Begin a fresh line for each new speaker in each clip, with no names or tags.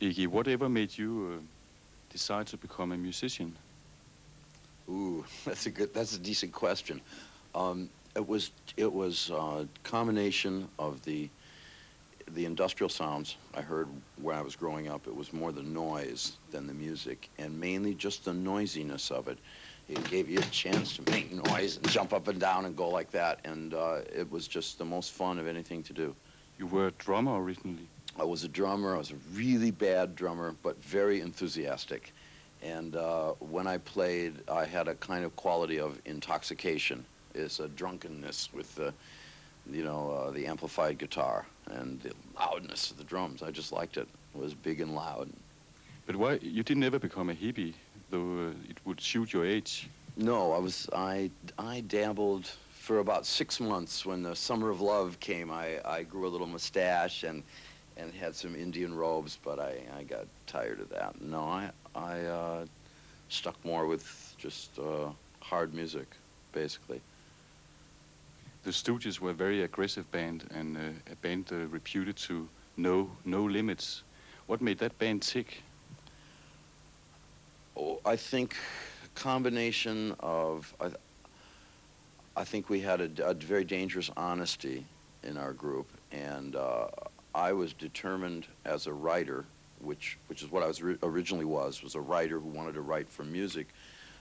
Iggy, whatever made you decide to become a musician?
Ooh, that's a decent question. It was a combination of the industrial sounds I heard when I was growing up. It was more the noise than the music, and mainly just the noisiness of it. It gave you a chance to make noise and jump up and down and go like that, and it was just the most fun of anything to do.
You were a drummer originally.
I was a drummer. I was a really bad drummer, but very enthusiastic. And when I played, I had a kind of quality of intoxication. It's a drunkenness with the amplified guitar and the loudness of the drums. I just liked it. It was big and loud.
But why you didn't ever become a hippie, though it would suit your age?
No, I dabbled for about 6 months when the Summer of Love came. I grew a little mustache and had some Indian robes, but I got tired of that. No, I stuck more with just hard music, basically.
The Stooges were a very aggressive band, and a band reputed to know no limits. What made that band tick?
Oh, I think a combination of, I think we had a very dangerous honesty in our group, and I was determined as a writer, which is what I was originally was a writer who wanted to write for music.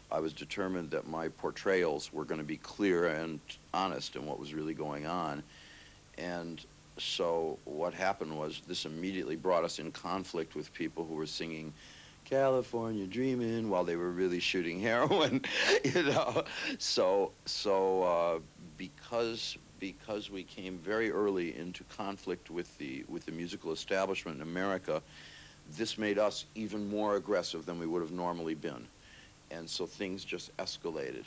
I was determined that my portrayals were going to be clear and honest in what was really going on. And so what happened was this immediately brought us in conflict with people who were singing California Dreamin' while they were really shooting heroin, you know. So because we came very early into conflict with the musical establishment in America, this made us even more aggressive than we would have normally been. And so things just escalated.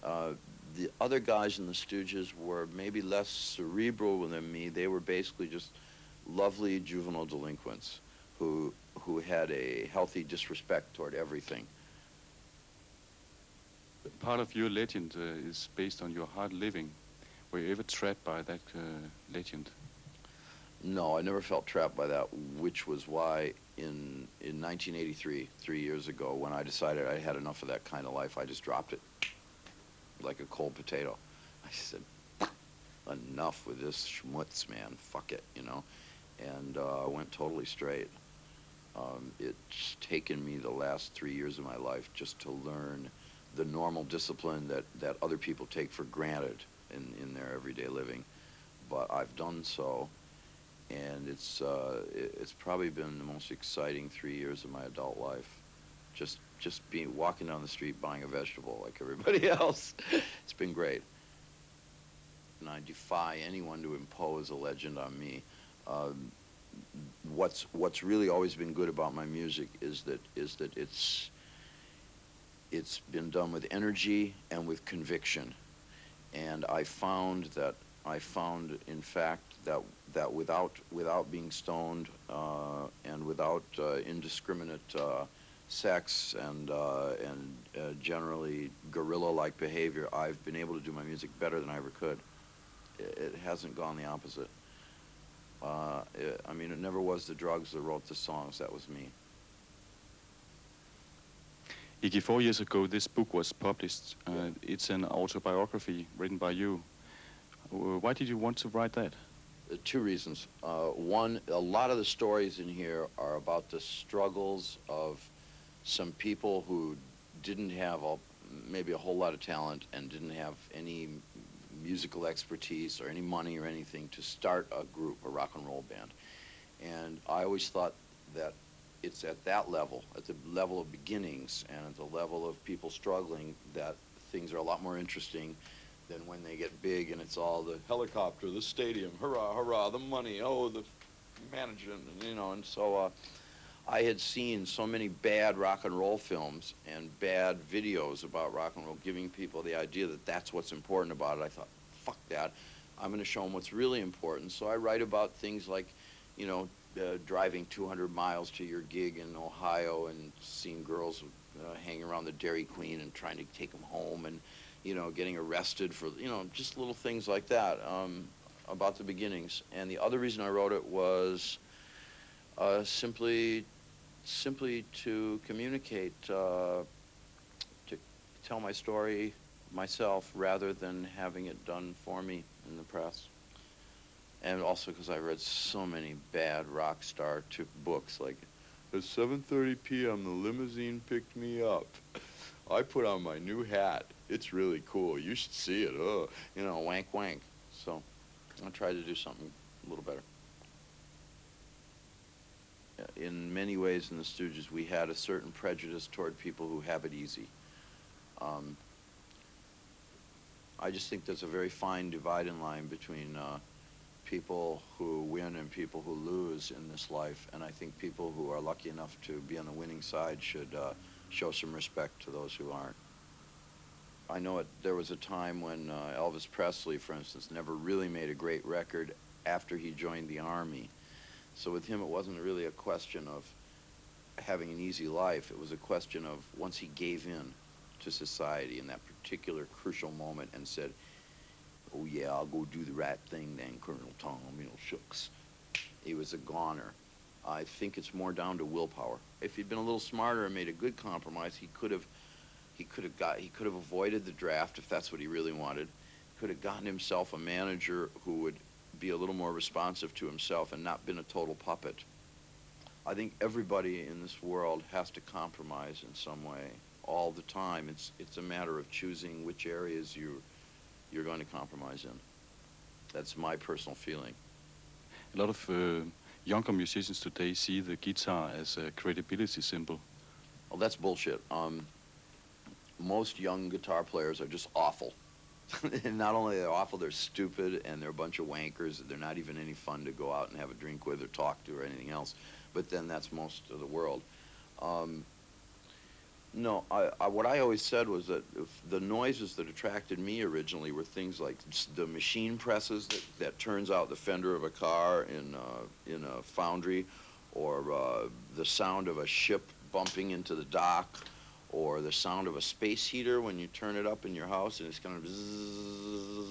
The other guys in the Stooges were maybe less cerebral than me. They were basically just lovely juvenile delinquents who had a healthy disrespect toward everything.
Part of your legend is based on your hard living. Were you ever trapped by that legend?
No, I never felt trapped by that, which was why in 1983, 3 years ago, when I decided I had enough of that kind of life, I just dropped it like a cold potato. I said, enough with this schmutz, man, fuck it, you know, and I went totally straight. It's taken me the last 3 years of my life just to learn the normal discipline that other people take for granted in their everyday living, but I've done so. And it's probably been the most exciting 3 years of my adult life. Just walking down the street buying a vegetable like everybody else. It's been great. And I defy anyone to impose a legend on me. What's really always been good about my music is that it's been done with energy and with conviction. And I found, in fact, that without being stoned and without indiscriminate sex and generally guerrilla-like behavior, I've been able to do my music better than I ever could. It hasn't gone the opposite. I mean, it never was the drugs that wrote the songs. That was me.
Iggy, 4 years ago, this book was published. It's an autobiography written by you. Why did you want to write that?
Two reasons. One, a lot of the stories in here are about the struggles of some people who didn't have maybe a whole lot of talent and didn't have any musical expertise or any money or anything to start a group, a rock and roll band. And I always thought that it's at that level, at the level of beginnings and at the level of people struggling, that things are a lot more interesting than when they get big and it's all the helicopter, the stadium, hurrah, hurrah, the money, oh, the management, and, you know. And so I had seen so many bad rock and roll films and bad videos about rock and roll, giving people the idea that that's what's important about it. I thought, fuck that. I'm going to show them what's really important. So I write about things like, you know, driving 200 miles to your gig in Ohio and seeing girls hanging around the Dairy Queen and trying to take them home, and, you know, getting arrested for, you know, just little things like that, about the beginnings. And the other reason I wrote it was simply simply to communicate, to tell my story myself rather than having it done for me in the press. And also because I read so many bad rock star books, like, at 7:30 p.m. the limousine picked me up. I put on my new hat. It's really cool. You should see it. Oh, wank, wank. So I tried to do something a little better. In many ways in the Stooges, we had a certain prejudice toward people who have it easy. Um, I just think there's a very fine dividing line between people who win and people who lose in this life, and I think people who are lucky enough to be on the winning side should show some respect to those who aren't. I know there was a time when Elvis Presley, for instance, never really made a great record after he joined the Army. So with him, it wasn't really a question of having an easy life. It was a question of once he gave in to society in that particular crucial moment and said, oh yeah, I'll go do the right thing then, Colonel Tom, shucks. He was a goner. I think it's more down to willpower. If he'd been a little smarter and made a good compromise, he could have avoided the draft if that's what he really wanted. Could have gotten himself a manager who would be a little more responsive to himself and not been a total puppet. I think everybody in this world has to compromise in some way all the time. It's a matter of choosing which areas you're going to compromise in. That's my personal feeling.
A lot of younger musicians today see the guitar as a credibility symbol.
Well, that's bullshit. Most young guitar players are just awful. And not only are they awful, they're stupid, and they're a bunch of wankers. They're not even any fun to go out and have a drink with or talk to or anything else. But then that's most of the world. No, what I always said was that if the noises that attracted me originally were things like the machine presses that turns out the fender of a car in a foundry, or the sound of a ship bumping into the dock, or the sound of a space heater when you turn it up in your house and it's kind of bzzz,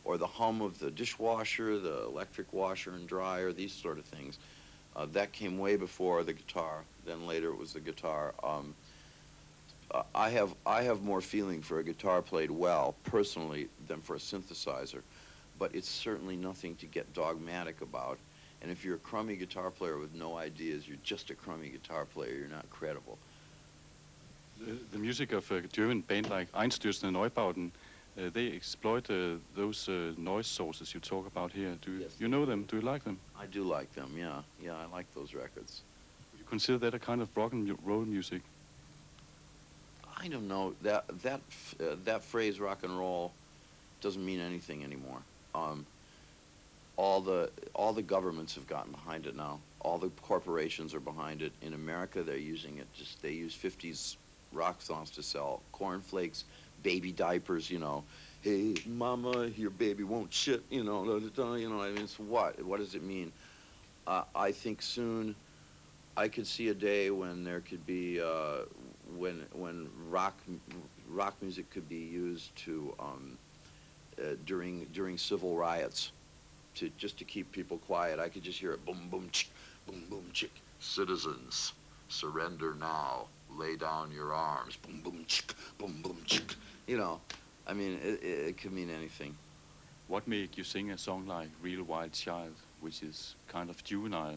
or the hum of the dishwasher, the electric washer and dryer, these sort of things. That came way before the guitar. Then later it was the guitar. I have more feeling for a guitar played well, personally, than for a synthesizer. But it's certainly nothing to get dogmatic about. And if you're a crummy guitar player with no ideas, you're just a crummy guitar player. You're not credible.
The music of a German band like Einstürzende Neubauten, they exploit those noise sources you talk about here. Do
Yes,
you know them? Do you like them?
I do like them, yeah. Yeah, I like those records.
Would you consider that a kind of rock and roll music?
I don't know. That phrase, rock and roll, doesn't mean anything anymore. All the governments have gotten behind it now. All the corporations are behind it. In America, they're using it. They use 50s rock songs to sell cornflakes, baby diapers, Hey, mama, your baby won't shit, I mean, it's what? What does it mean? I think soon I could see a day when there could be, when rock music could be used to, during civil riots, just to keep people quiet. I could just hear it, boom, boom, chick, boom, boom, chick. Citizens, surrender now. Lay down your arms. Boom, boom, chick, boom, boom, chick. I mean, it could mean anything.
What made you sing a song like Real Wild Child, which is kind of juvenile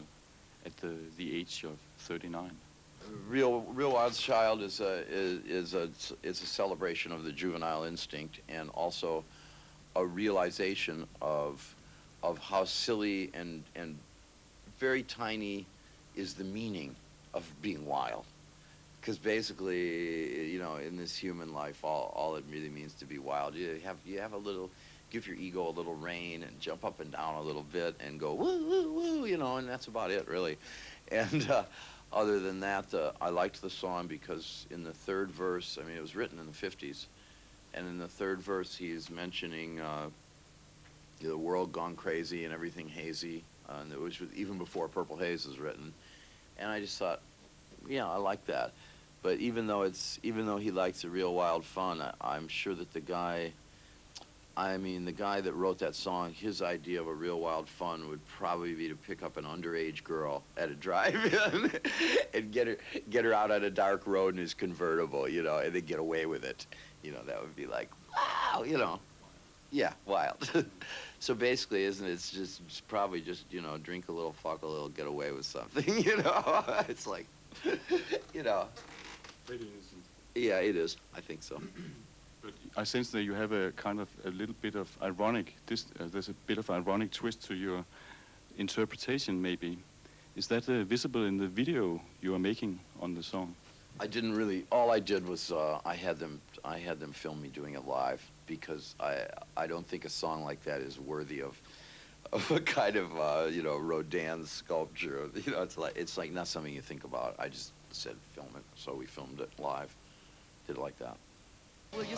at the age of 39?
Real Wild Child is a celebration of the juvenile instinct, and also a realization of how silly and very tiny is the meaning of being wild. Because basically, in this human life, all it really means to be wild. You have a little, give your ego a little rein and jump up and down a little bit and go woo woo woo, and that's about it really. And other than that, I liked the song because in the third verse, I mean, it was written in the 50s, and in the third verse, he's mentioning the world gone crazy and everything hazy, and it was even before Purple Haze was written. And I just thought, yeah, I like that. But even though he likes the real wild fun, I'm sure that the guy, I mean, the guy that wrote that song, his idea of a real wild fun would probably be to pick up an underage girl at a drive-in and get her out on a dark road in his convertible, you know, and then get away with it. You know, that would be like, wow, you know. Yeah, wild. So basically, isn't it, it's probably just, you know, drink a little, fuck a little, get away with something, you know? It's like, you know.
Pretty innocent.
Yeah, it is. I think so.
But I sense that you have a kind of a little bit of ironic, there's a bit of ironic twist to your interpretation, maybe. Is that visible in the video you are making on the song?
I didn't really. All I did was I had them film me doing it live because I don't think a song like that is worthy of a kind of you know, Rodin sculpture. You know, it's like not something you think about. I just said film it, so we filmed it live. Did it like that.
Will you